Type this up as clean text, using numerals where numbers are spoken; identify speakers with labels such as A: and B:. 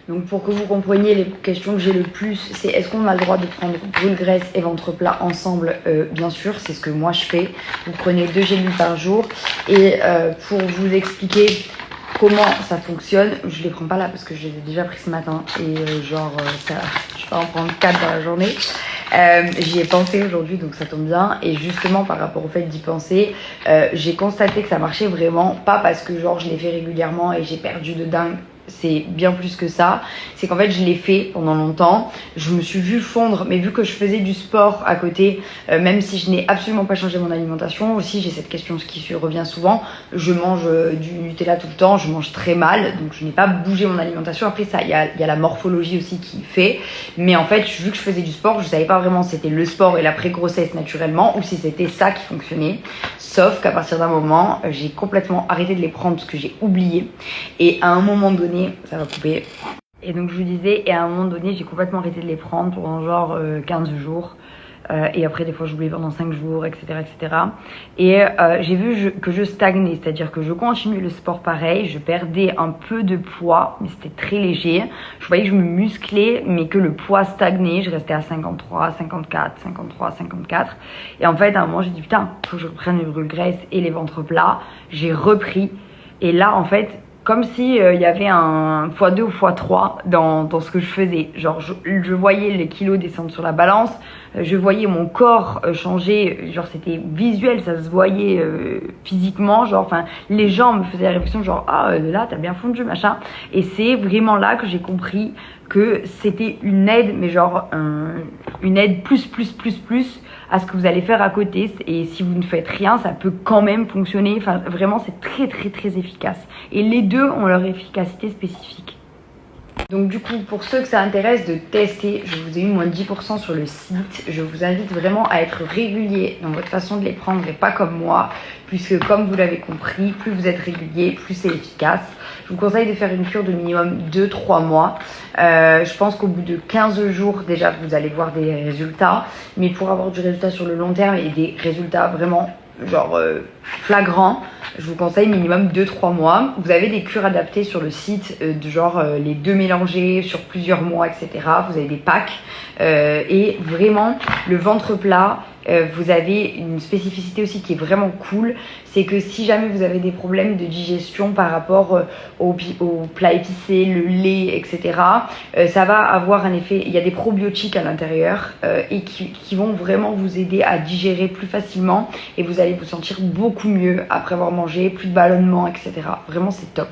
A: Donc pour que vous compreniez les questions que j'ai le plus, c'est est-ce qu'on a le droit de prendre brûle-graisse et ventre plat ensemble? Bien sûr, c'est ce que moi je fais. Vous prenez 2 gélules par jour. Et pour vous expliquer comment ça fonctionne, je les prends pas là parce que je les ai déjà pris ce matin. Et ça, je vais en prendre 4 dans la journée. J'y ai pensé aujourd'hui, donc ça tombe bien. Et justement, par rapport au fait d'y penser, j'ai constaté que ça marchait vraiment. Pas parce que genre je l'ai fait régulièrement et j'ai perdu de dingue. C'est bien plus que ça. C'est qu'en fait, je l'ai fait pendant longtemps. Je me suis vue fondre, mais vu que je faisais du sport à côté, même si je n'ai absolument pas changé mon alimentation, aussi j'ai cette question qui revient souvent. Je mange du Nutella tout le temps, je mange très mal, donc je n'ai pas bougé mon alimentation. Après ça, il y a la morphologie aussi qui fait. Mais en fait, vu que je faisais du sport, je savais pas vraiment si c'était le sport et l'après-grossesse naturellement ou si c'était ça qui fonctionnait. Sauf qu'à partir d'un moment, j'ai complètement arrêté de les prendre parce que j'ai oublié. Et à un moment donné, ça va couper. Et donc je vous disais, et à un moment donné, j'ai complètement arrêté de les prendre pendant genre 15 jours. Et après, des fois, j'oubliais pendant 5 jours, etc. etc. Et j'ai vu que je stagnais, c'est-à-dire que je continuais le sport pareil, je perdais un peu de poids, mais c'était très léger. Je voyais que je me musclais, mais que le poids stagnait. Je restais à 53, 54, 53, 54. Et en fait, à un moment, j'ai dit, putain, faut que je reprenne les brûle-graisse et les ventres plats. J'ai repris. Et là, en fait, comme si il y avait un x2 ou x3 dans ce que je faisais. Genre, je voyais les kilos descendre sur la balance, je voyais mon corps changer, genre c'était visuel, ça se voyait physiquement, genre, enfin, les gens me faisaient la réflexion, genre, ah, là, t'as bien fondu, machin. Et c'est vraiment là que j'ai compris que c'était une aide, mais genre, une aide plus à ce que vous allez faire à côté. Et si vous ne faites rien, ça peut quand même fonctionner. Enfin, vraiment, c'est très efficace. Et les deux ont leur efficacité spécifique. Donc du coup, pour ceux que ça intéresse de tester, je vous ai eu moins de 10% sur le site. Je vous invite vraiment à être régulier dans votre façon de les prendre et pas comme moi, puisque comme vous l'avez compris, plus vous êtes régulier, plus c'est efficace. Je vous conseille de faire une cure de minimum 2-3 mois. Je pense qu'au bout de 15 jours, déjà, vous allez voir des résultats. Mais pour avoir du résultat sur le long terme et des résultats vraiment genre flagrants, je vous conseille minimum 2-3 mois. Vous avez des cures adaptées sur le site, de genre les deux mélangés sur plusieurs mois, etc. Vous avez des packs. Et vraiment, le ventre plat, vous avez une spécificité aussi qui est vraiment cool. C'est que si jamais vous avez des problèmes de digestion par rapport au plat épicé, le lait, etc., ça va avoir un effet. Il y a des probiotiques à l'intérieur et qui vont vraiment vous aider à digérer plus facilement. Et vous allez vous sentir beaucoup mieux après avoir mangé, plus de ballonnement, etc. Vraiment, c'est top.